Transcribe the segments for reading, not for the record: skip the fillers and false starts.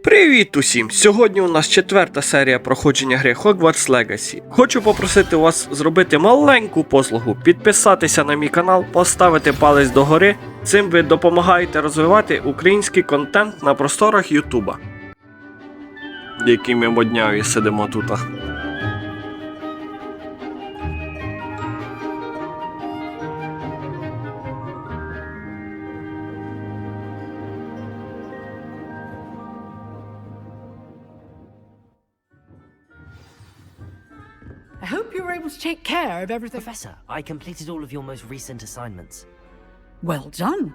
Привіт усім! Сьогодні у нас 4-та серія проходження гри Hogwarts Legacy. Хочу попросити вас зробити маленьку послугу, підписатися на мій канал, поставити палець догори. Цим ви допомагаєте розвивати український контент на просторах Ютуба. Які ми модняві сидимо тут. I hope you were able to take care of everything. Professor, I completed all of your most recent assignments. Well done.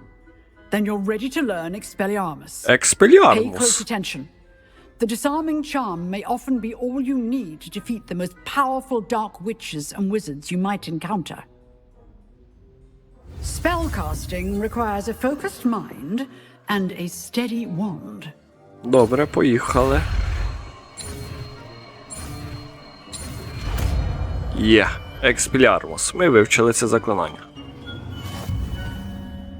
Then you're ready to learn Expelliarmus. Pay close Експеліармус. attention. The disarming charm may often be all you need to defeat the most powerful dark witches and wizards you might encounter. Spellcasting requires a focused mind and a steady wand. Добре, поїхали. Є. Експеліармус. Ми вивчили це заклинання.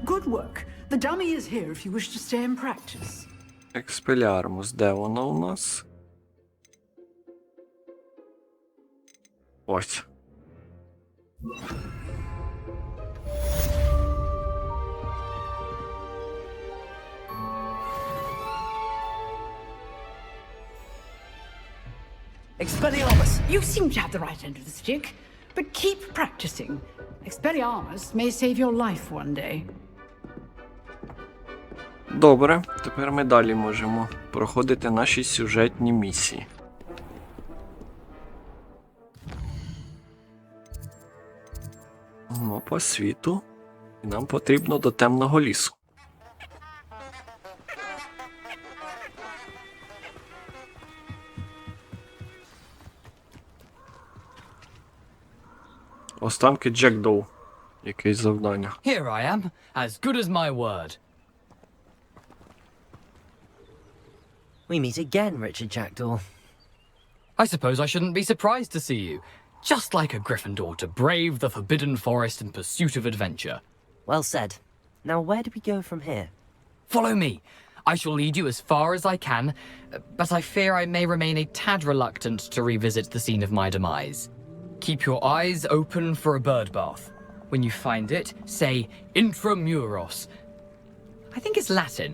Good work. The dummy is here if you wish to stay and practice. Експеліармус. Де воно у нас? Ось. Expelliarmus! You seem to have the right end of the stick, but keep practicing. Expelliarmus may save your life one day. Добре, тепер ми далі можемо проходити наші сюжетні місії. По світу. І нам потрібно до темного лісу. Останки Джекдоу. Якесь завдання. Here I am, as good as my word. We meet again, Richard Jackdaw. I suppose I shouldn't be surprised to see you. Just like a Gryffindor to brave the Forbidden Forest in pursuit of adventure. Well said. Now where do we go from here? Follow me. I shall lead you as far as I can, but I fear I may remain a tad reluctant to revisit the scene of my demise. Keep your eyes open for a bird bath. When you find it, say intramuros. I think it's Latin.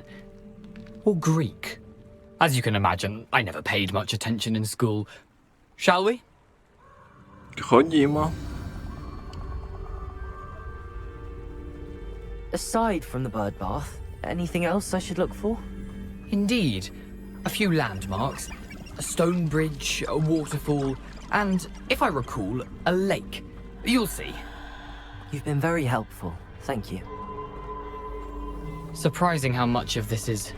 Or Greek. As you can imagine, I never paid much attention in school. Shall we? Ходімо. Aside from the bird bath, anything else I should look for? Indeed. A few landmarks, a stone bridge, a waterfall, and, if I recall, a lake. You'll see. You've been very helpful. Thank you. Surprising how much of this is,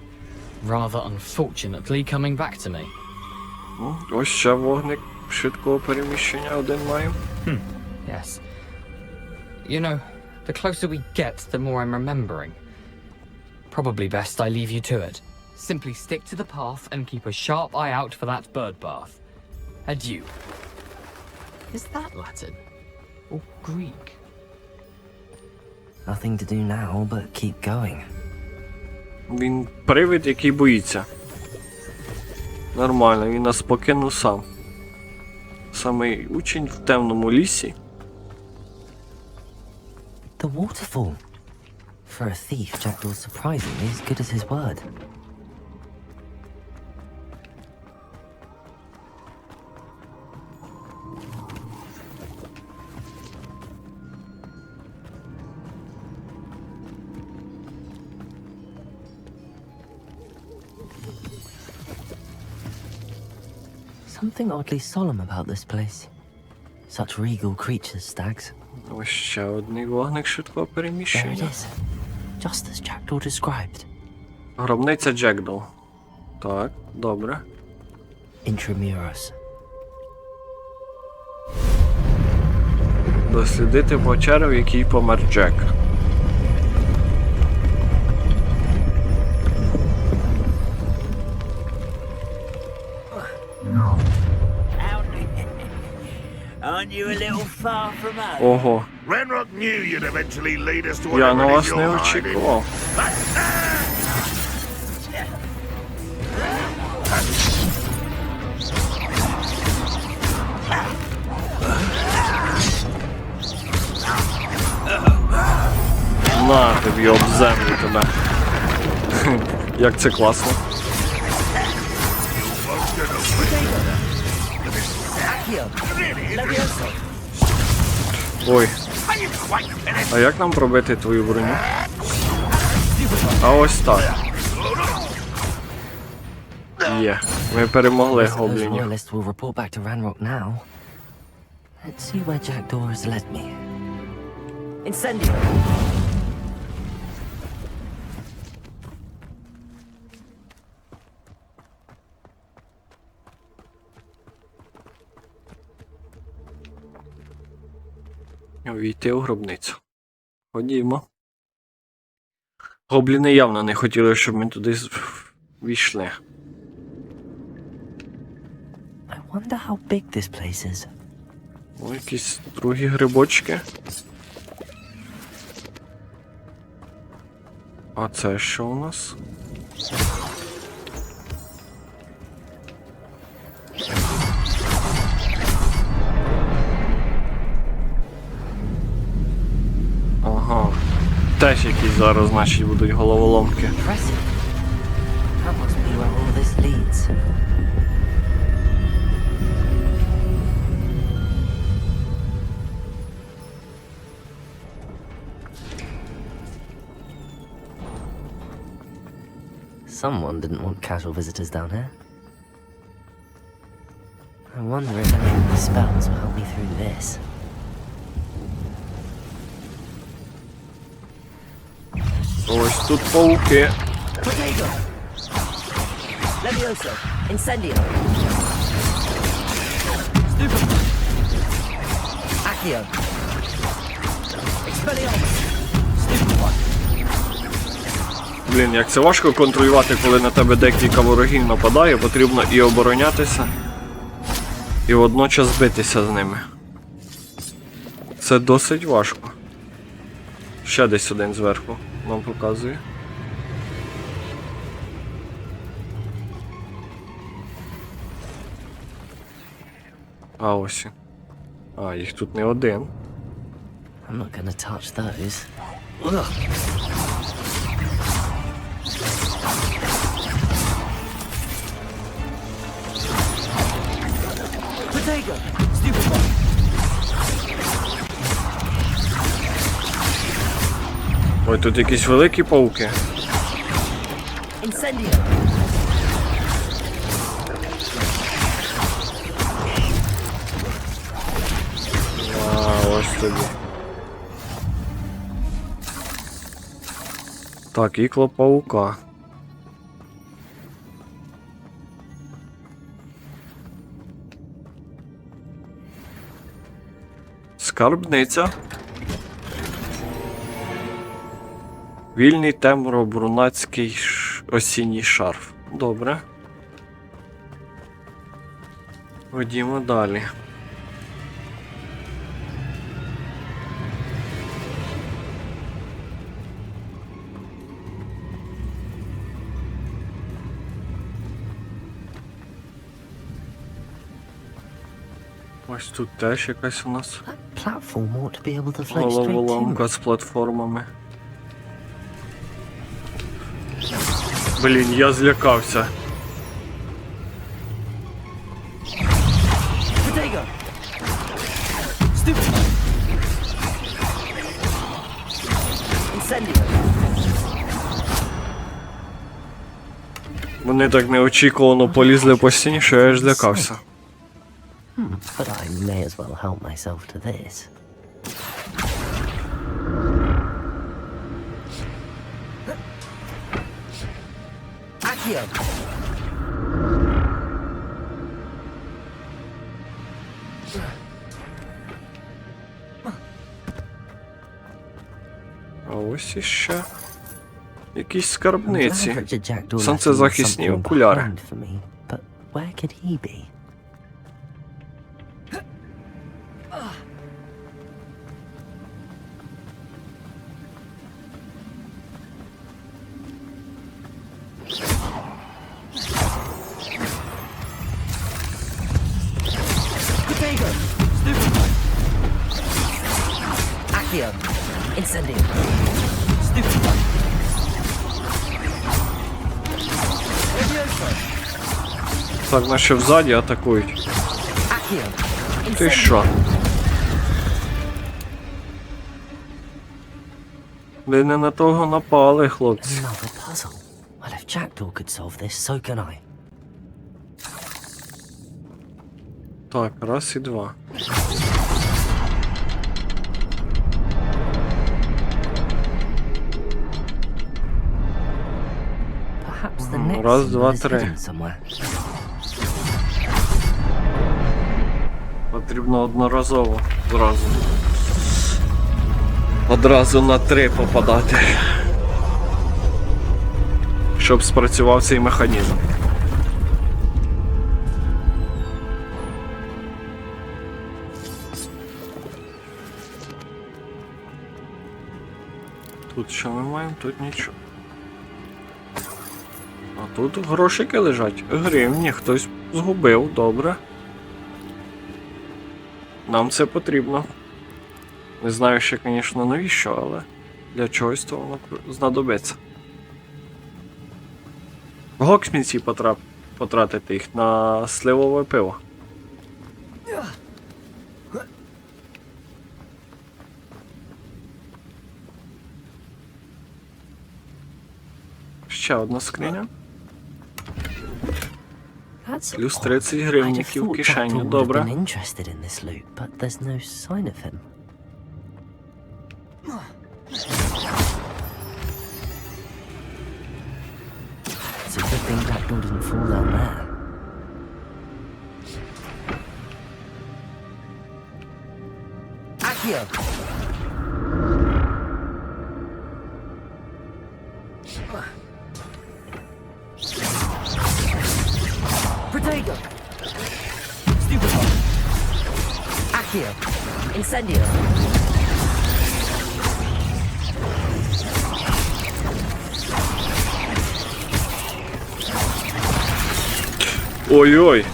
rather unfortunately, coming back to me. Ось ще вогник швидкого переміщення один маємо. Yes. You know, the closer we get, the more I'm remembering. Probably best I leave you to it. Simply stick to the path and keep a sharp eye out for that bird bath. Adieu. Is that Latin? Or Greek? Nothing to do now but keep going. Він привид, який боїться. Нормально, він нас покинув сам. Самий учень в темному лісі. The waterfall. For a thief, Jackdaw's surprisingly as good as his word. Something oddly solemn about this place. Such regal creatures, stags. Ось ще один вогник швидкого There it переміщення. is. Just as Jackdaw described. Гробниця Джекдоу. Так, добре. Intramuros. Дослідити печеру, в якій помер Джек. Aren't you a little far from home? Ого, Renrock knew you'd eventually lead us to я на whatever it вас is не you're hiding. очікував. На тобі об землю тебе. Як це класно. Ой. А як нам пробити твою броню? А ось так. Є. Ми перемогли Those гоблінів. royalists will report back to Ranrock now. Let's see where Jackdaw has led me. Incendio! Увійти у гробницю. Ходімо. Гобліни явно не хотіли, щоб ми туди війшли. I wonder how big this place is. О, якісь другі грибочки. А це що у нас? Ага. Теж якісь зараз, значить, будуть головоломки. Impressive. That must be where all this leads. Someone didn't want casual visitors down here. I wonder if any of the spells will help me through this. Ось тут пауки. Potato! Levioso! Incendio! Stupid! Accio! Expelliarmus! Stupid one! Блін, як це важко контролювати, коли на тебе декілька ворогів нападає, потрібно і оборонятися, і водночас битися з ними. Це досить важко. Ще десь один зверху нам показує. А ось. А, їх тут не один. I'm not gonna touch those. Ugh. Potato! Stupid one! Ой, тут якісь великі пауки. Incendio! А, ось тобі. Так, ікло паука. Скарбниця. Вільний темно-брунацький осінній шарф. Добре. Ходімо далі. Ось тут теж якась у нас That platform ought to be able to float straight to головоломка з платформами. Блін, я злякався. Potato! Stupid one! Incendio! Вони так неочікувано полізли по стіні, що я аж злякався. But I may as well help myself to this. Accio! А ось іще якісь скарбниці. I'm glad Richard Jackdaw left me Сонцезахисні something окуляри. behind for me, but where could he be? Potato! Stupid one! Accio! Incendio! Так, наші взаді атакують. Ти що? Ви не на того напали, хлопці. Another puzzle. Well, if Jackdaw could solve this, so can I. Так, раз і два. Perhaps the next Раз, symbol два, is три. hidden somewhere. Потрібно одноразово зразу. Одразу на 3 попадати. Щоб спрацював цей механізм. Тут що ми маємо? Тут нічого. А тут грошики лежать. Гривні, хтось згубив, добре. Нам це потрібно. Не знаю ще, звісно, навіщо, але для чогось то воно знадобиться. В Гоксмінці потратити їх на сливове пиво. Ще одна скриня. That's Плюс odd. 30 I'd have гривніків в thought кишеню, Jackdaw would have добре. been interested in this loot, but there's no sign of him. It's a good thing Jackdaw didn't fall down there. Accio! Protego! Stupid one! Accio! Incendio! Ой-ой!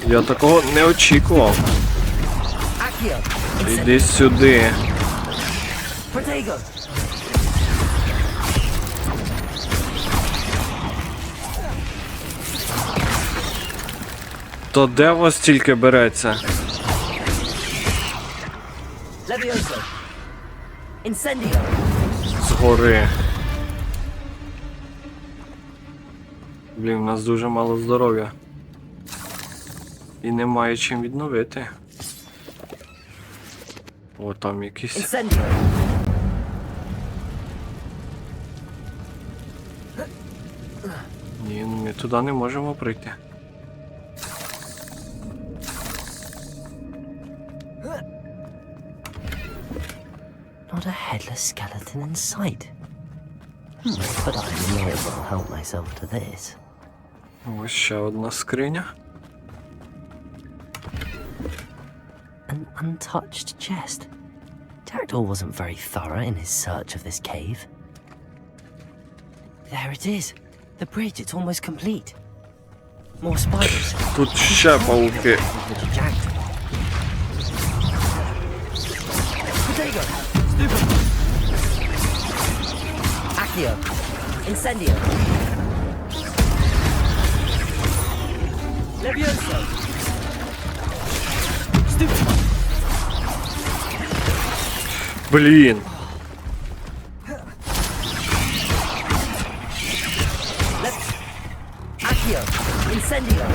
Я такого не очікував. Accio! Іди сюди. Protego! То де вас тільки береться? Levioso! Incendio! Згори. Блін, у нас дуже мало здоров'я. І немає чим відновити. О, там якісь. Incendio! Ні, ми туди не можемо прийти. Not a headless skeleton in sight. But I may as well help myself to this. Ось ще одна скриня. An untouched chest. Jackdaw wasn't very thorough in his search of this cave. There it is. The bridge, it's almost complete. More spiders. Тут ще пауки. Little Jackdaw. Protego! Stupid! Accio! Incendio! Levioso! Stupid! Блін. Accio! Incendio!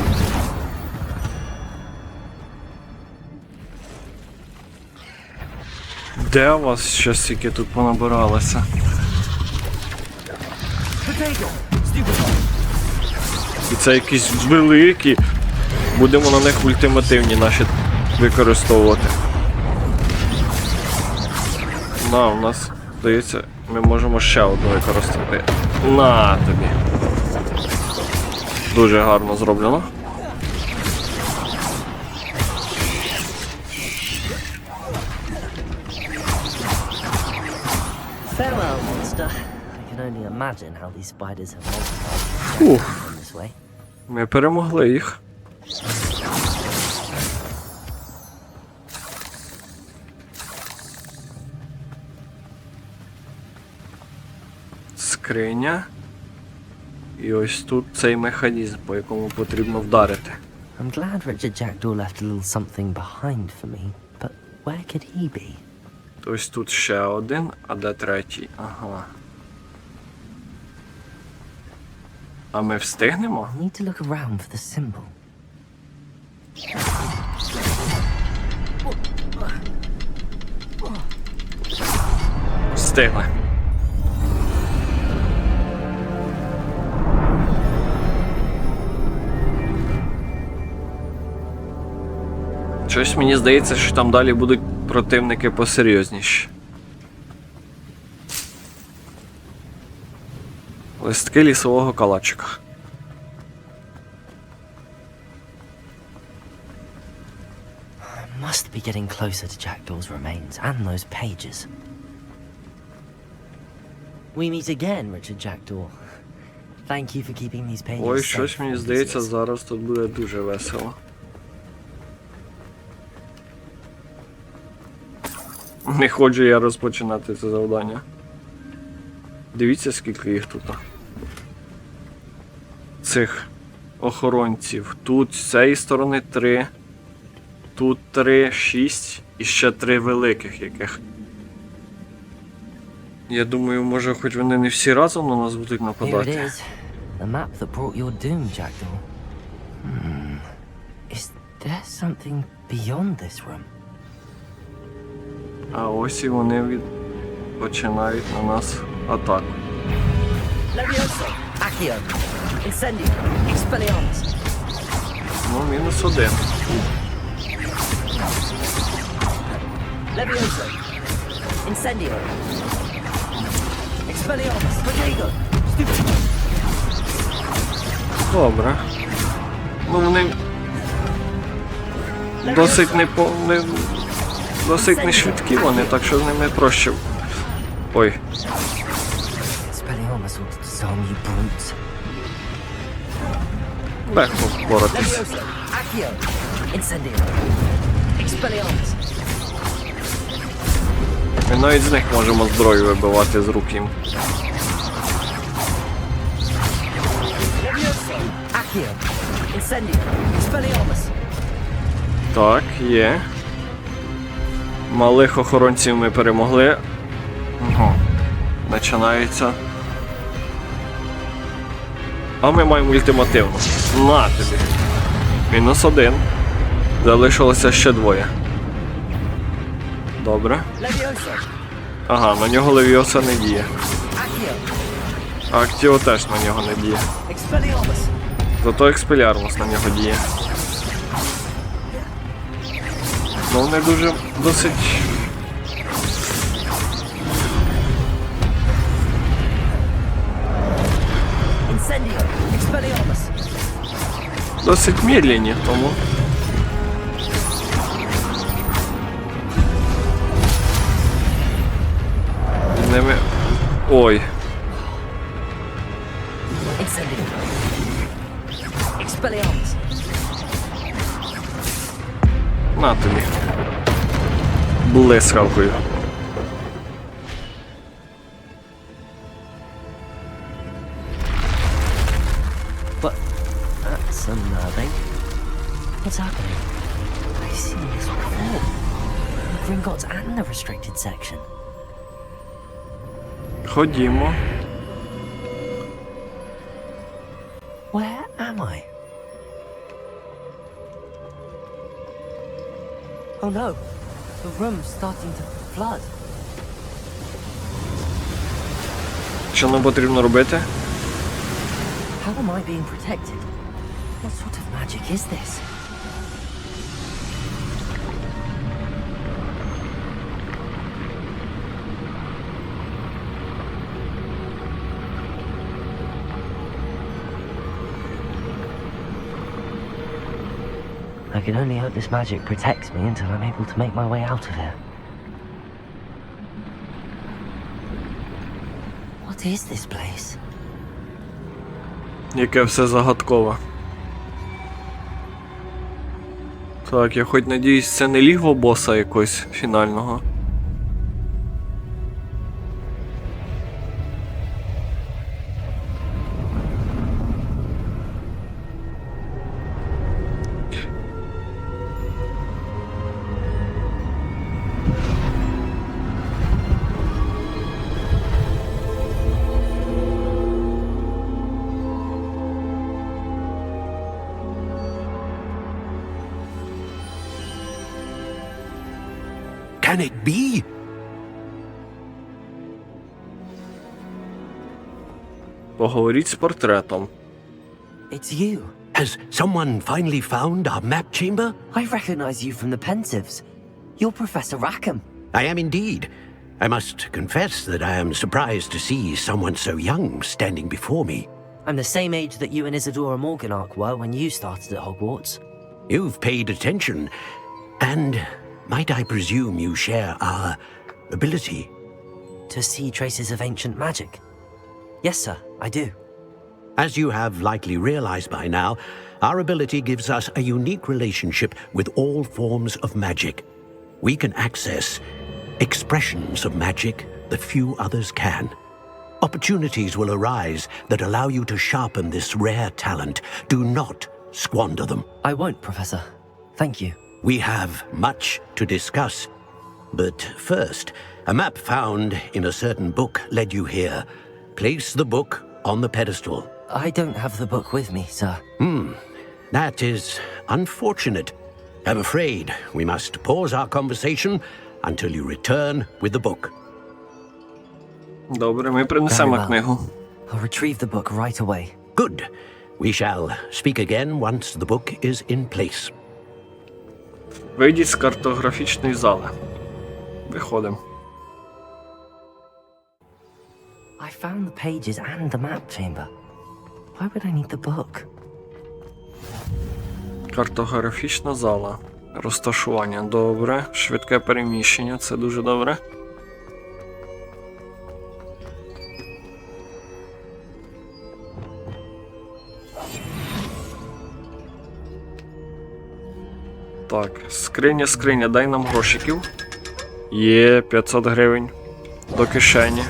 Де у вас ще стільки тут понабиралося? Protego! Stupid! І це якісь великі. Будемо на них ультимативні наші використовувати. На, у нас, здається, ми можемо ще одну використати. На тобі. Дуже гарно зроблено. Farewell, monster. I can only imagine how these spiders have multiplied Фух, in this way. ми перемогли їх. скриня. І ось тут цей механізм, по якому потрібно вдарити. I'm glad Richard Jackdaw left a little something behind for me, but where could he be? Ось тут ще один, а де третій? Ага. А ми встигнемо? I need to look around for the symbol. Встигли. Щось мені здається, що там далі будуть противники посерйозніші. Листки лісового калачика. I must be getting closer to Jackdaw's remains and those pages. We meet again, Richard Jackdaw. Thank you for keeping these pages Ой, safe щось мені from здається, visitors. зараз тут буде дуже весело. Не хочу я розпочинати це завдання. Дивіться, скільки їх тут. Цих охоронців. Тут з цієї сторони 3. Тут 3, 6 і ще 3 великих яких. Я думаю, може хоч вони не всі разом на нас будуть Here it нападати. is. The map that brought your doom, Jackdaw. Is there something beyond this room? А ось і вони починають на нас атаку. Levioso, Accio, Incendio, Expelliarmus. Ну, -1. Levioso, Incendio, Expelliarmus, Rodrigo, Stupid. Добре. Ну, вони досить досить не швидкі вони, так що з ними проще. Ой. Expelliarmus will disarm you brutes. Легко впоратись. Levioso, Accio, Incendio, Expelliarmus. Ми навіть з них можемо зброю вибивати з рук їм. Levioso, Accio, Incendio, Expelliarmus. Так, є. Малих охоронців ми перемогли. Ого. Починається. А ми маємо ультимативну. На тобі. -1. Залишилося ще 2. Добре. Levioso, Ага, на нього Левіоса не діє. Accio, Актіо теж на нього не діє. Expelliarmus. Зато Експеліармус на нього діє. Ну вони дуже досить. Incendio, Expelliarmus. Досить медленні, тому. З ними. Ой. Incendio. Expelliarmus. На тобі. Блискавкою. But that's unnerving. What's happening? I've seen this before. The Gringotts and the restricted section. Ходімо. Where am I? Oh no, the room's starting to flood. Що нам потрібно робити? How am I being protected? What sort of magic is this? I can only hope this magic protects me until I'm able to make my way out of here. What is this place? Яке все загадкове. Так, я хоч надіюсь, це не лігво боса якогось фінального. Can it be? Поговоріть з портретом. It's you. Has someone finally found our map chamber? I recognize you from the Pensieves. You're Professor Rackham. I am indeed. I must confess that I am surprised to see someone so young standing before me. I'm the same age that you and Isadora Morganach were when you started at Hogwarts. You've paid attention, and might I presume you share our ability? To see traces of ancient magic. Yes, sir, I do. As you have likely realized by now, our ability gives us a unique relationship with all forms of magic. We can access expressions of magic that few others can. Opportunities will arise that allow you to sharpen this rare talent. Do not squander them. I won't, Professor. Thank you. We have much to discuss. But first, a map found in a certain book led you here. Place the book on the pedestal. I don't have the book with me, sir. That is unfortunate. I'm afraid we must pause our conversation until you return with the book. Добре, ми принесемо Very well. книгу. I'll retrieve the book right away. Good. We shall speak again once the book is in place. Вийдіть з картографічної зали. Виходимо. I found the pages and the map chamber. Why would I need the book? Картографічна зала. Розташування. Добре. Швидке переміщення. Це дуже добре. Так, скриня, дай нам грошиків. Є 500 гривень. До кишені.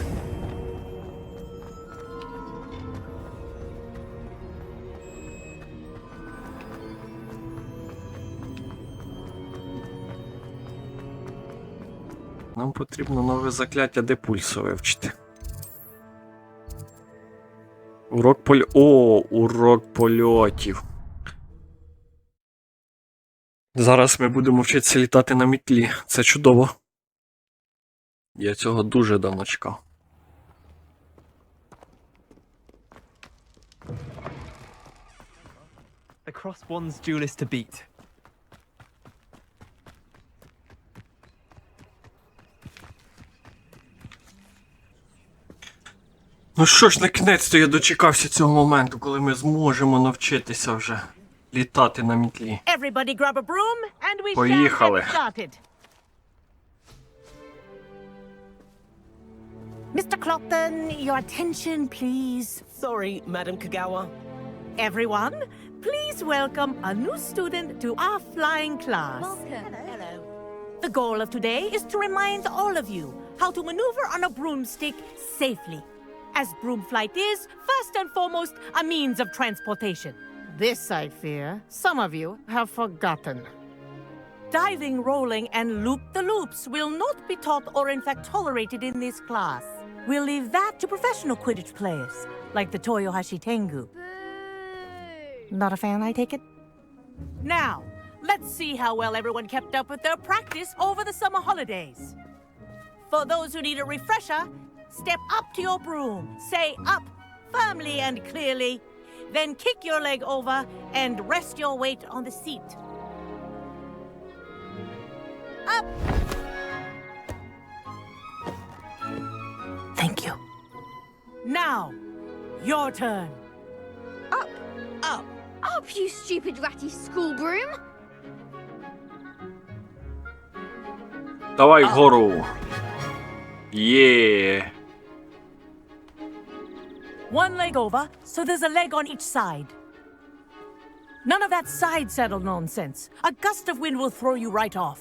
Нам потрібно нове закляття депульсу вивчити. Урок польотів. Зараз ми будемо вчитися літати на мітлі. Це чудово. Я цього дуже давно чекав. Across one's duelist to beat. Ну що ж, накінець-то я дочекався цього моменту, коли ми зможемо навчитися вже літати на мітлі. Everybody grab a broom and we Поїхали. shall get started. Mr. Clopton, your attention, please. Sorry, Madam Kagawa. Everyone, please welcome a new student to our flying class. Hello. The goal of today is to remind all of you how to maneuver on a broomstick safely, as broom flight is, first and foremost, a means of transportation. This, I fear, some of you have forgotten. Diving, rolling, and loop-the-loops will not be taught or in fact tolerated in this class. We'll leave that to professional Quidditch players, like the Toyohashi Tengu. Not a fan, I take it? Now, let's see how well everyone kept up with their practice over the summer holidays. For those who need a refresher, step up to your broom, say up firmly and clearly, then kick your leg over and rest your weight on the seat. Up! Thank you. Now, your turn. Up. Up. Up, you stupid ratty school broom. Давай вгору. Є. One leg over, so there's a leg on each side. None of that side saddle nonsense. A gust of wind will throw you right off.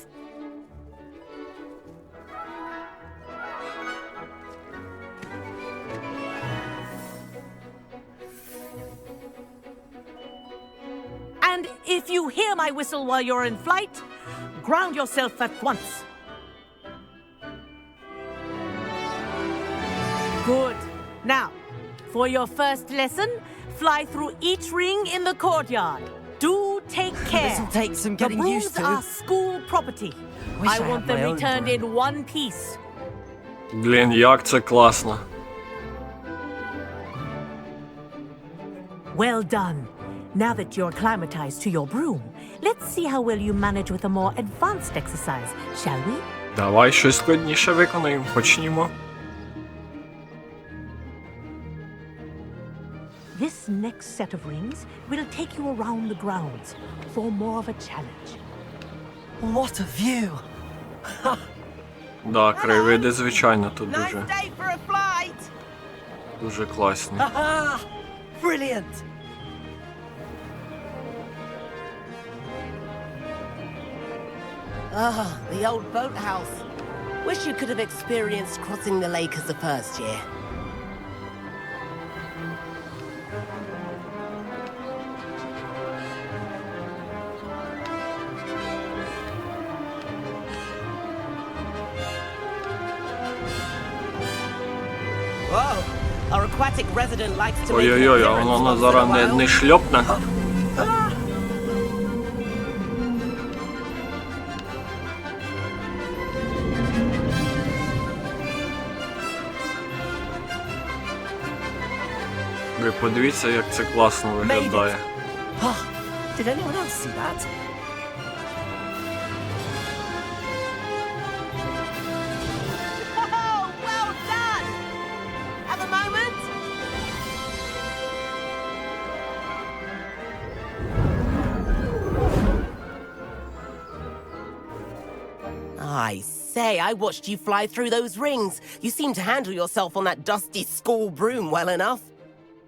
And if you hear my whistle while you're in flight, ground yourself at once. Good. Now, for your first lesson, fly through each ring in the courtyard. Do take care. This'll take some getting the brooms used to. are school property. Wish I I want had them my own returned broom. in one piece. Блін, як це класно. Well done. Now that you're acclimatized to your broom, let's see how well you manage with a more advanced exercise, shall we? Давай щось складніше виконаємо. Почнімо. This next set of rings will take you around the grounds for more of a challenge. What a view! Да, краєвиди, звичайно, тут Nice дуже, day for a flight! дуже класні. Aha! Brilliant! Ah, the old boathouse. Wish you could have experienced crossing the lake as a first year. Whoa, our aquatic resident likes to make an Ой-ой-ой, а appearance воно once in зараз a while. не шльопне. Ви подивіться, як це класно виглядає. Oh, did anyone else see that? Oh, well done! Have a moment? I say, I watched you fly through those rings. You seem to handle yourself on that dusty school broom well enough.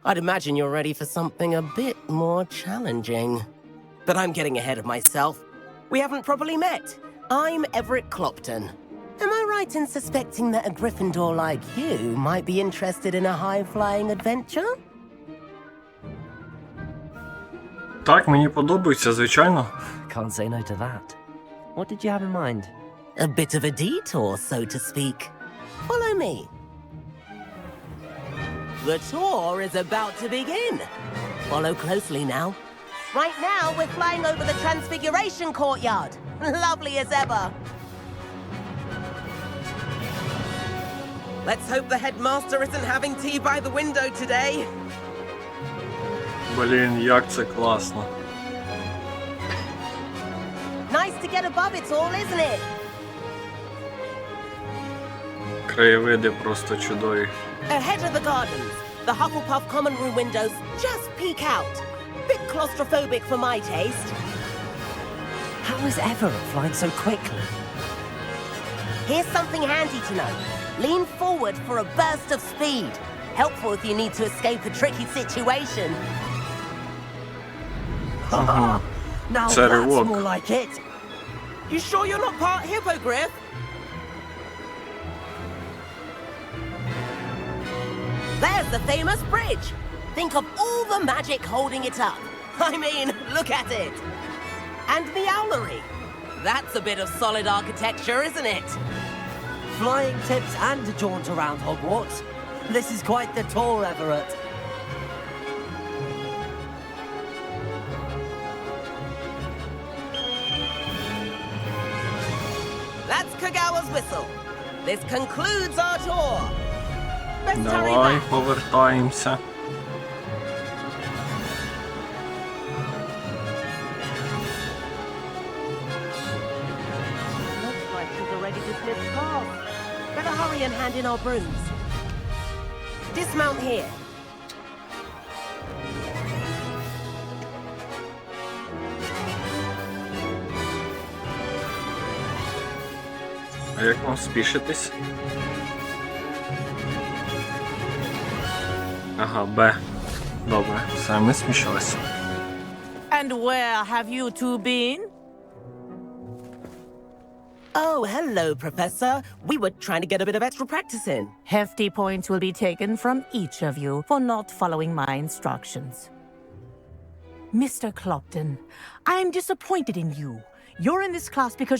I'd imagine you're ready for something a bit more challenging. But I'm getting ahead of myself. We haven't properly met. I'm Everett Clopton. Am I right in suspecting that a Gryffindor like you might be interested in a high-flying adventure? Так, мені подобається, звичайно. Can't say no to that. What did you have in mind? A bit of a detour, so to speak. Follow me. The tour is about to begin. Follow closely now. Right now, we're flying over the Transfiguration Courtyard. Lovely as ever. Let's hope the headmaster isn't having tea by the window today. Блін, як це класно. Nice to get above it all, isn't it? Краєвиди просто чудові. Ahead of the gardens, the Hufflepuff common room windows just peek out. Bit claustrophobic for my taste. How is Everett flying so quickly? Here's something handy to know. Lean forward for a burst of speed. Helpful if you need to escape a tricky situation. Now Це that's ривок. more like it. You sure you're not part hippogriff? There's the famous bridge. Think of all the magic holding it up. I mean, look at it. And the owlery. That's a bit of solid architecture, isn't it? Flying tips and a jaunt around Hogwarts. This is quite the tour, Everett. That's Kagawa's whistle. This concludes our tour. Best hurry Давай, back. повертаємося. Looks like she's already dismissed class. Better hurry and hand in our brooms. Dismount here. А як вам спішитись? Ага, Б. Добре, все, ми смішалися. And where have you two been? Oh, hello, Professor. We were trying to get a bit of extra practice in. Hefty points will be taken from each of you for not following my instructions. Mr. Clopton, I am disappointed in you. You're in this class because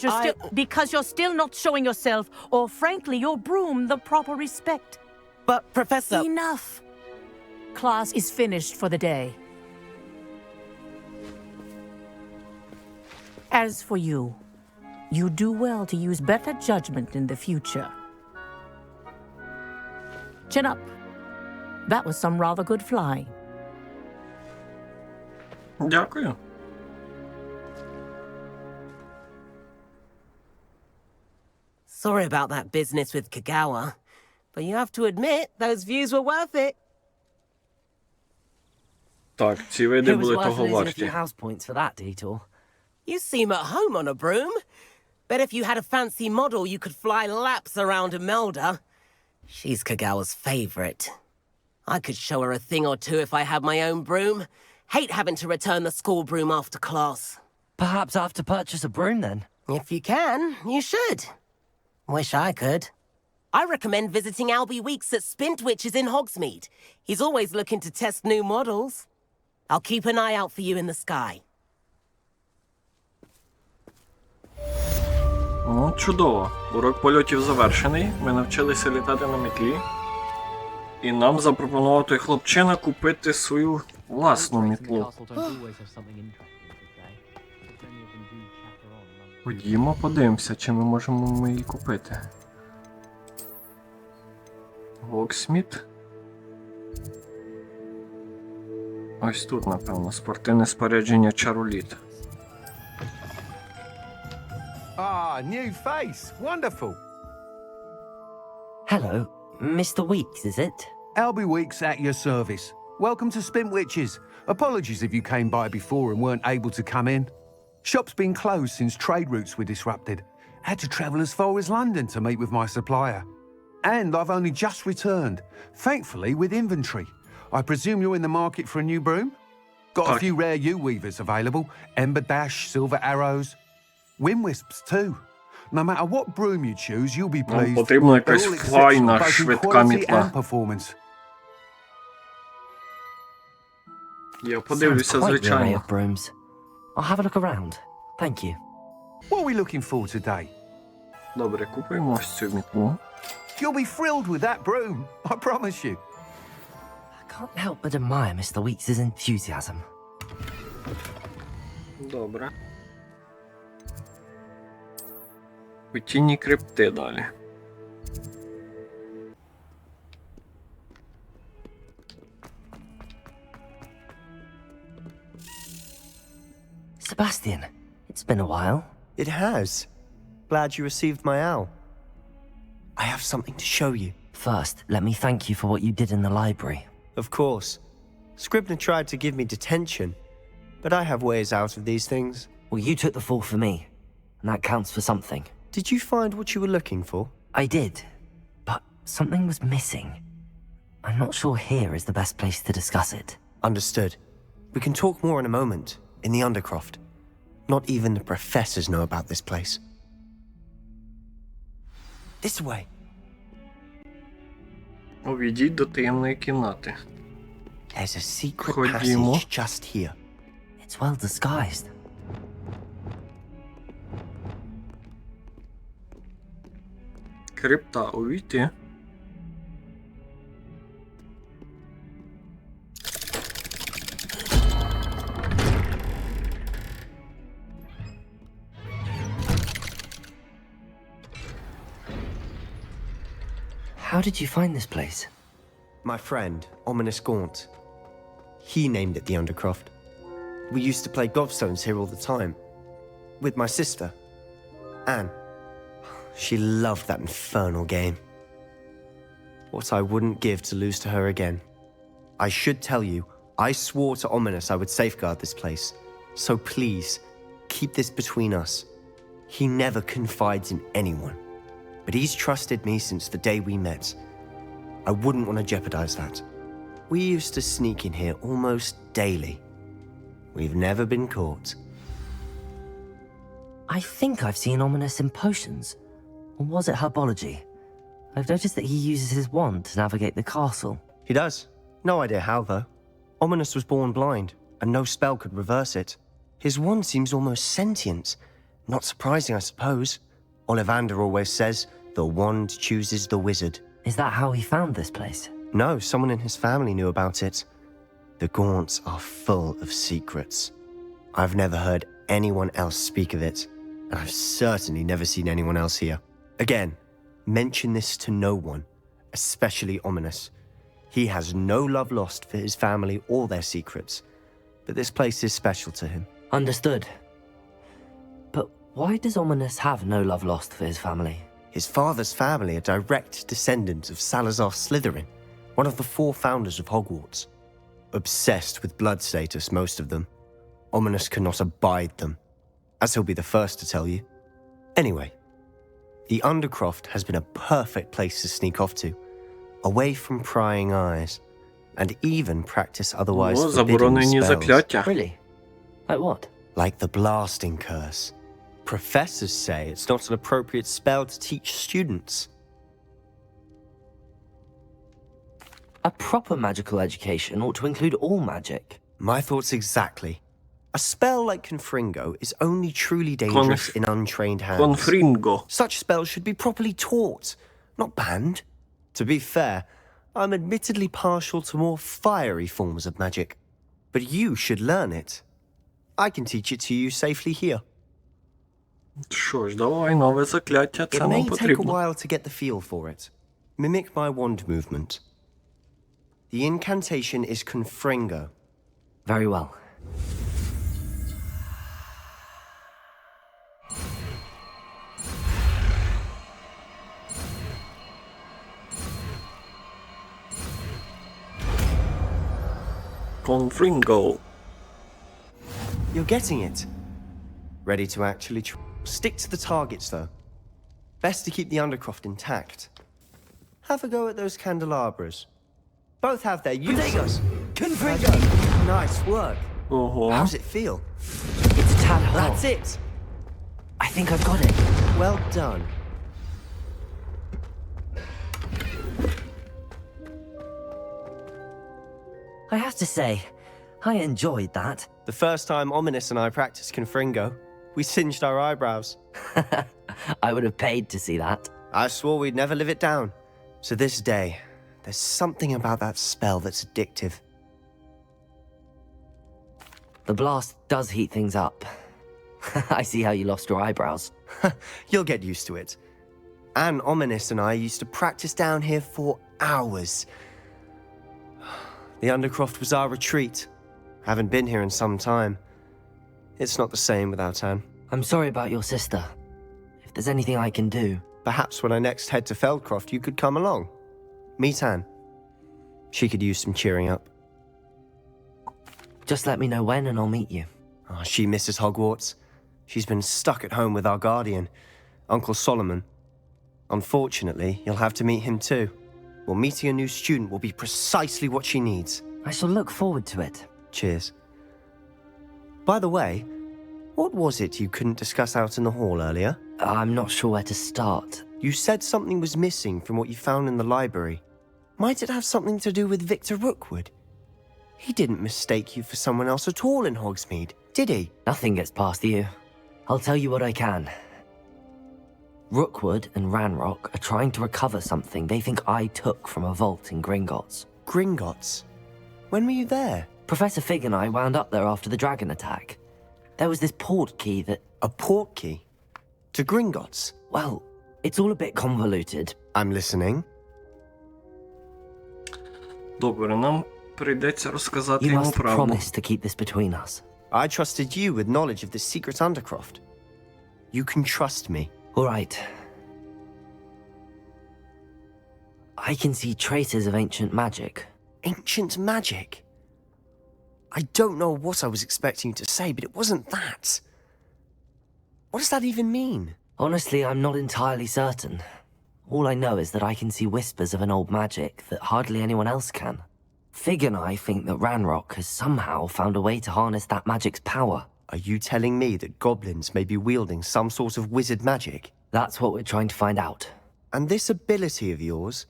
you're still not showing yourself, or frankly, your broom the proper respect. But, Professor... Enough. Class is finished for the day. As for you, You do well to use better judgment in the future. Chin up. That was some rather good flying. Дякую. Sorry about that business with Kagawa, but you have to admit, those views were worth it. Так, ці види It was були worth того losing a few варті. house points for that detour. You seem at home on a broom. Bet if you had a fancy model, you could fly laps around Imelda. She's Kagawa's favorite. I could show her a thing or two if I had my own broom. Hate having to return the school broom after class. Perhaps I have to purchase a broom then? If you can, you should. Wish I could. I recommend visiting Albie Weeks at Spintwitches in Hogsmeade. He's always looking to test new models. I'll keep an eye out for you in the sky. Ну, чудово. Урок польотів завершений. Ми навчилися літати на мітлі. І нам запропонував той хлопчина купити свою власну мітлу. Ходімо, подивимося, чи ми можемо її купити. Гоксміт. Ось тут, напевно, спортивне спорядження чароліт. Ah, new face. Wonderful. Hello, Mr. Weeks, is it? Albie Weeks at your service. Welcome to Spintwitches. Apologies if you came by before and weren't able to come in. Shop's been closed since trade routes were disrupted. Had to travel as far as London to meet with my supplier. And I've only just returned, thankfully with inventory. I presume you're in the market for a new broom? Got a few rare U-weavers available. Ember Dash, Silver Arrows. Wind Wisps too. No matter what broom you choose, you'll be pleased. Потрібна якась файна, швидка мітла. Я подивлюся, звичайно. Brooms. I'll have a look around. Thank you. What are we looking for today? Добре, купуємо ось цю мітлу. You'll be thrilled with that broom, I promise you. I can't help but admire Mr. Weeks' enthusiasm. Добре. У тіні крипти далі. Sebastian, it's been a while. It has. Glad you received my owl. I have something to show you. First, let me thank you for what you did in the library. Of course. Scribner tried to give me detention, but I have ways out of these things. Well, you took the fall for me, and that counts for something. Did you find what you were looking for? I did, but something was missing. I'm not sure here is the best place to discuss it. Understood. We can talk more in a moment, in the Undercroft. Not even the professors know about this place. This way. Увійдіть до таємної кімнати. There's a secret Ходімо. passage just here. It's well disguised. Крипта увійти. How did you find this place? My friend, Ominous Gaunt. He named it the Undercroft. We used to play gobstones here all the time. With my sister, Anne. She loved that infernal game. What I wouldn't give to lose to her again. I should tell you, I swore to Ominous I would safeguard this place. So please, keep this between us. He never confides in anyone. But he's trusted me since the day we met. I wouldn't want to jeopardize that. We used to sneak in here almost daily. We've never been caught. I think I've seen Ominous in potions. Or was it herbology? I've noticed that he uses his wand to navigate the castle. He does. No idea how, though. Ominous was born blind, and no spell could reverse it. His wand seems almost sentient. Not surprising, I suppose. Ollivander always says, the wand chooses the wizard. Is that how he found this place? No, someone in his family knew about it. The Gaunts are full of secrets. I've never heard anyone else speak of it. And I've certainly never seen anyone else here. Again, mention this to no one, especially Ominous. He has no love lost for his family or their secrets, but this place is special to him. Understood. But why does Ominous have no love lost for his family? His father's family are direct descendants of Salazar Slytherin, one of the 4 founders of Hogwarts. Obsessed with blood status, most of them. Ominous cannot abide them, as he'll be the first to tell you. Anyway, the Undercroft has been a perfect place to sneak off to, away from prying eyes, and even practice otherwise forbidden заборонені spells. закляття. Really? Like what? Like the blasting curse. Professors say it's not an appropriate spell to teach students. A proper magical education ought to include all magic. My thoughts exactly. A spell like Confringo is only truly dangerous in untrained hands. Конфрінго. Such spells should be properly taught, not banned. To be fair, I'm admittedly partial to more fiery forms of magic. But you should learn it. I can teach it to you safely here. Що ж, давай, нове закляття, It це нам may take a потрібно. while to get the feel for it. Mimic my wand movement. The incantation is Confringo. Very well. Конфрінго. You're getting it. Ready to actually stick to the targets, though. Best to keep the Undercroft intact. Have a go at those candelabras. Both have their uses. Confringo! Nice work. Ого. How's it feel? It's a tad hard. That's it. I think I've got it. Well done. I have to say, I enjoyed that. The first time Ominous and I practiced Confringo, we singed our eyebrows. I would have paid to see that. I swore we'd never live it down. To this day, there's something about that spell that's addictive. The blast does heat things up. I see how you lost your eyebrows. You'll get used to it. Anne, Ominous and I used to practice down here for hours. The Undercroft was our retreat. Haven't been here in some time. It's not the same without Anne. I'm sorry about your sister. If there's anything I can do... Perhaps when I next head to Feldcroft, you could come along. Meet Anne. She could use some cheering up. Just let me know when and I'll meet you. Oh, she misses Hogwarts. She's been stuck at home with our guardian, Uncle Solomon. Unfortunately, you'll have to meet him too. Well, meeting a new student will be precisely what she needs. I shall look forward to it. Cheers. By the way, what was it you couldn't discuss out in the hall earlier? I'm not sure where to start. You said something was missing from what you found in the library. Might it have something to do with Victor Rookwood? He didn't mistake you for someone else at all in Hogsmeade, did he? Nothing gets past you. I'll tell you what I can. Rookwood and Ranrock are trying to recover something they think I took from a vault in Gringotts. Gringotts? When were you there? Professor Fig and I wound up there after the dragon attack. There was this port key that... A port key? To Gringotts? Well, it's all a bit convoluted. I'm listening. Добре, нам прийдеться розказати You йому must правду. promise to keep this between us. I trusted you with knowledge of the secret Undercroft. You can trust me. All right. I can see traces of ancient magic. Ancient magic? I don't know what I was expecting you to say, but it wasn't that. What does that even mean? Honestly, I'm not entirely certain. All I know is that I can see whispers of an old magic that hardly anyone else can. Fig and I think that Ranrock has somehow found a way to harness that magic's power. Are you telling me that goblins may be wielding some sort of wizard magic? That's what we're trying to find out. And this ability of yours,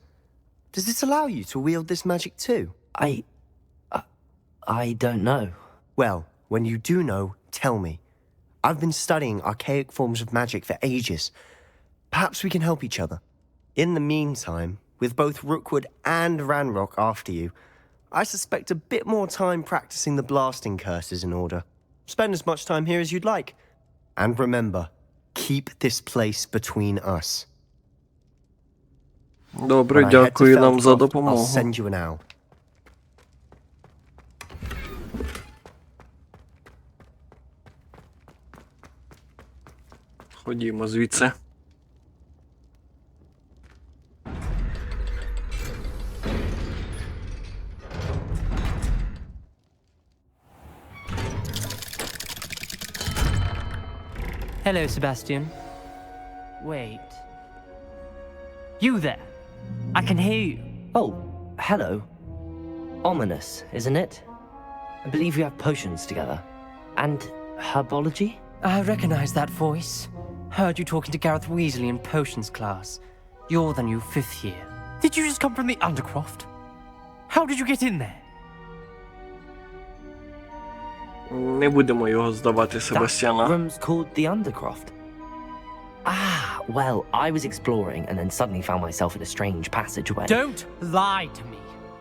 does it allow you to wield this magic too? I don't know. Well, when you do know, tell me. I've been studying archaic forms of magic for ages. Perhaps we can help each other. In the meantime, with both Rookwood and Ranrock after you, I suspect a bit more time practicing the blasting curse is in order. Spend as much time here as you'd like. And remember, Keep this place between us. Добре, When I head to дякую нам за Feldcroft, I'll допомогу. send you an owl. Ходімо звідси. Hello, Sebastian. Wait. You there? I can hear you. Oh, hello. Ominous, isn't it? I believe we have potions together. And herbology? I recognize that voice. Heard you talking to Gareth Weasley in potions class. You're the new 5th year. Did you just come from the Undercroft? How did you get in there? Не будемо його здавати, Себастьяна. That room's called the Undercroft. Ah, well, I was exploring and then suddenly found myself in a strange passageway. Don't lie to me.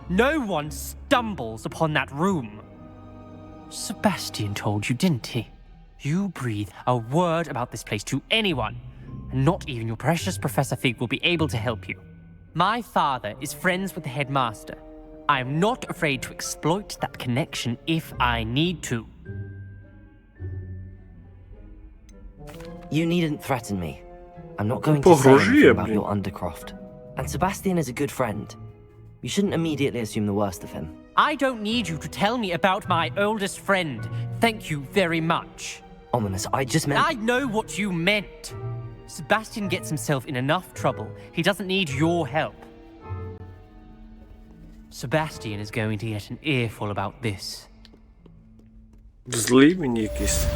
No one stumbles upon that room. Sebastian told you, didn't he? You breathe a word about this place to anyone, and not even your precious Professor Fig will be able to help you. My father is friends with the headmaster. I am not afraid to exploit that connection if I need to. You needn't threaten me. I'm not going to say anything about your Undercroft. And Sebastian is a good friend. You shouldn't immediately assume the worst of him. I don't need you to tell me about my oldest friend. Thank you very much. Ominous, I just meant... I know what you meant. Sebastian gets himself in enough trouble. He doesn't need your help. Sebastian is going to get an earful about this. Злий він якийсь.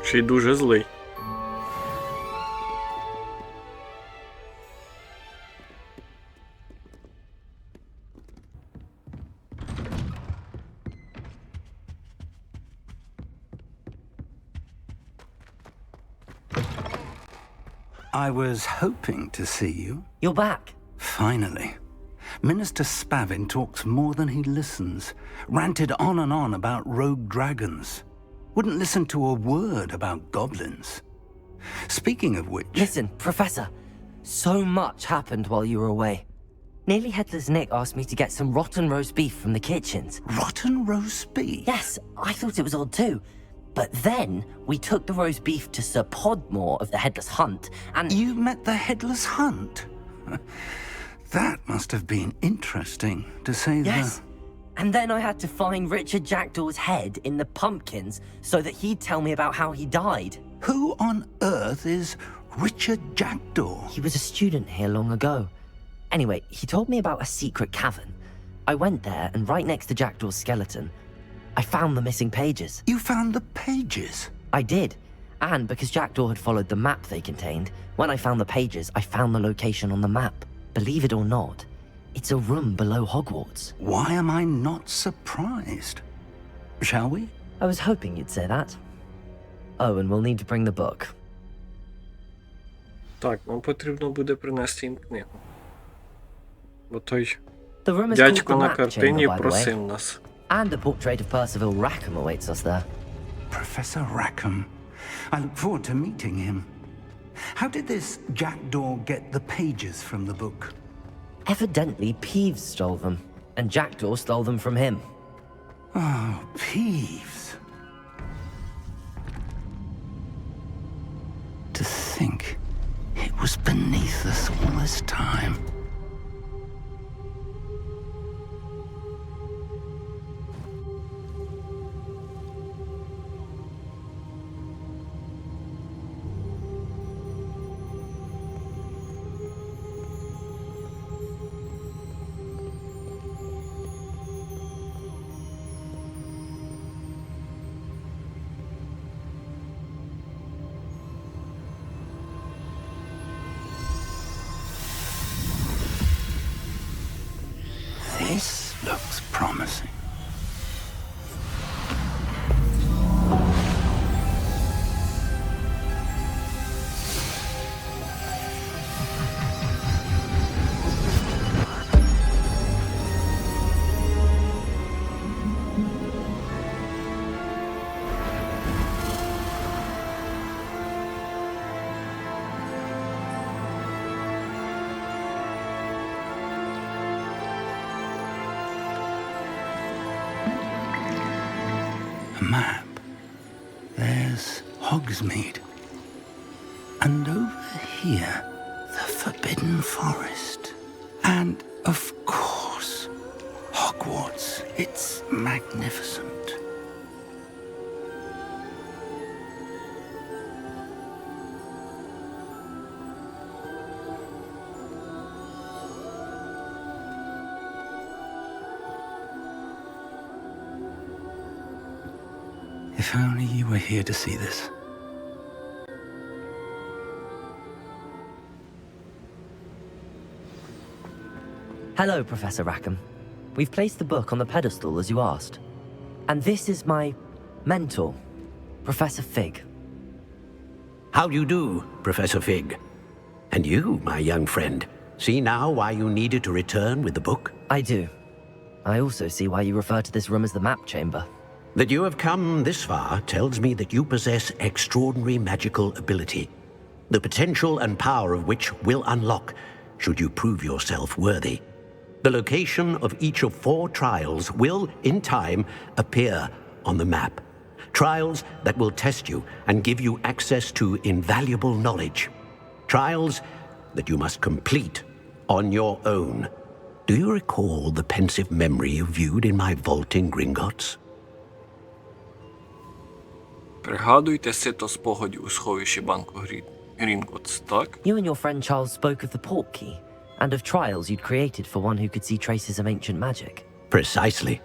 Чи дуже злий. I was hoping to see you. You're back. Finally. Minister Spavin talks more than he listens. Ranted on and on about rogue dragons. Wouldn't listen to a word about goblins. Speaking of which... Listen, Professor. So much happened while you were away. Nearly Headless Nick asked me to get some rotten roast beef from the kitchens. Rotten roast beef? Yes, I thought it was odd too. But then, we took the roast beef to Sir Podmore of the Headless Hunt, and... You met the Headless Hunt? That must have been interesting, to say the... Yes. And then I had to find Richard Jackdaw's head in the pumpkins so that he'd tell me about how he died. Who on earth is Richard Jackdaw? He was a student here long ago. Anyway, he told me about a secret cavern. I went there, and right next to Jackdaw's skeleton, I found the missing pages. You found the pages? I did. And because Jackdaw had followed the map they contained, when I found the pages, I found the location on the map. Believe it or not, it's a room below Hogwarts. Why am I not surprised? Shall we? I was hoping you'd say that. Oh, and we'll need to bring the book. Так, нам потрібно буде принести їм книгу. Бо той The room is дядько called the на Map картині Chamber, by the way. просив нас. And a portrait of Percival Rackham awaits us there. Professor Rackham. I look forward to meeting him. How did this Jackdaw get the pages from the book? Evidently, Peeves stole them, and Jackdaw stole them from him. Oh, Peeves. To think it was beneath us all this time. This looks promising. map, there's Hogsmeade. And over here, the Forbidden Forest. And, of course, Hogwarts. It's magnificent. If only you were here to see this. Hello, Professor Rackham. We've placed the book on the pedestal as you asked. And this is my mentor, Professor Fig. How do you do, Professor Fig? And you, my young friend, see now why you needed to return with the book? I do. I also see why you refer to this room as the map chamber. That you have come this far tells me that you possess extraordinary magical ability, the potential and power of which will unlock should you prove yourself worthy. The location of each of 4 trials will, in time, appear on the map. Trials that will test you and give you access to invaluable knowledge. Trials that you must complete on your own. Do you recall the pensive memory you viewed in my vault in Gringotts? Пригадуйте сито спогадів у сховищі банку Грінготс, так? You and your friend Charles spoke of the portkey, and of trials you'd created for one who could see traces of ancient magic. Precisely.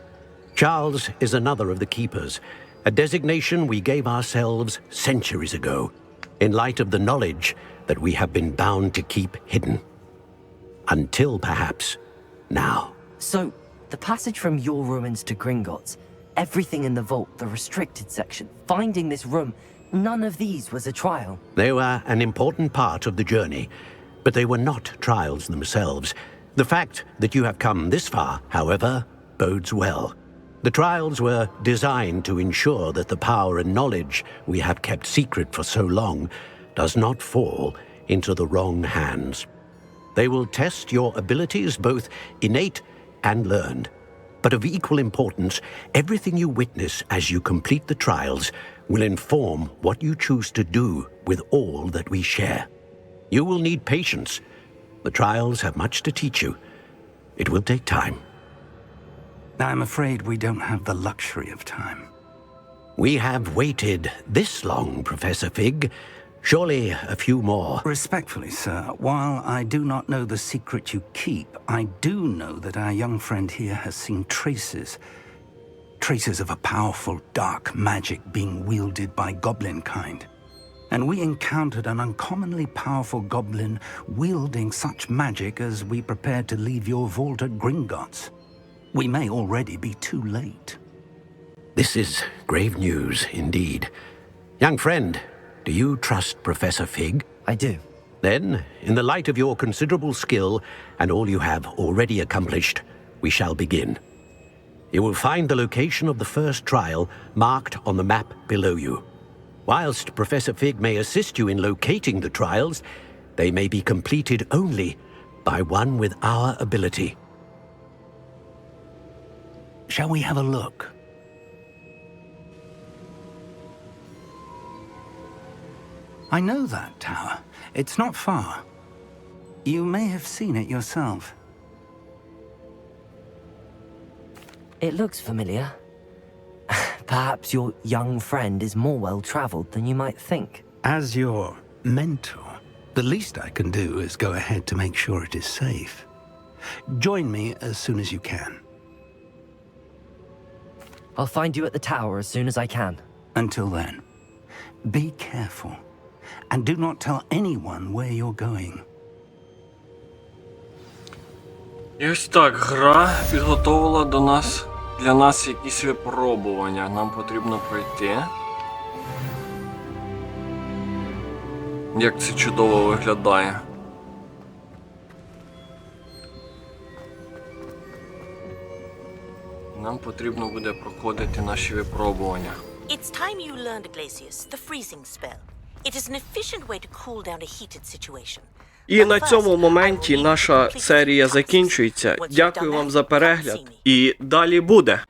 Charles is another of the Keepers, a designation we gave ourselves centuries ago, in light of the knowledge that we have been bound to keep hidden. Until, perhaps, now. So, the passage from your ruins to Gringotts, everything in the vault, the restricted section, finding this room, none of these was a trial. They were an important part of the journey, but they were not trials themselves. The fact that you have come this far, however, bodes well. The trials were designed to ensure that the power and knowledge we have kept secret for so long does not fall into the wrong hands. They will test your abilities, both innate and learned. But of equal importance, everything you witness as you complete the trials will inform what you choose to do with all that we share. You will need patience. The trials have much to teach you. It will take time. I'm afraid we don't have the luxury of time. We have waited this long, Professor Fig. Surely a few more. Respectfully, sir, while I do not know the secret you keep, I do know that our young friend here has seen traces of a powerful dark magic being wielded by goblin kind. And we encountered an uncommonly powerful goblin wielding such magic as we prepared to leave your vault at Gringotts. We may already be too late. This is grave news indeed. Young friend, do you trust Professor Fig? I do. Then, in the light of your considerable skill and all you have already accomplished, we shall begin. You will find the location of the first trial marked on the map below you. Whilst Professor Fig may assist you in locating the trials, they may be completed only by one with our ability. Shall we have a look? I know that tower. It's not far. You may have seen it yourself. It looks familiar. Perhaps your young friend is more well-traveled than you might think. As your mentor, the least I can do is go ahead to make sure it is safe. Join me as soon as you can. I'll find you at the tower as soon as I can. Until then, be careful. And do not tell anyone where you're going. І ось так, гра підготовила для нас якісь випробування. Нам потрібно пройти. Як це чудово виглядає. Нам потрібно буде проходити наші випробування. It's time you learned, Glacius, the freezing spell. It is an efficient way to cool down a heated situation. І на цьому моменті наша серія закінчується. Дякую вам за перегляд. І далі буде.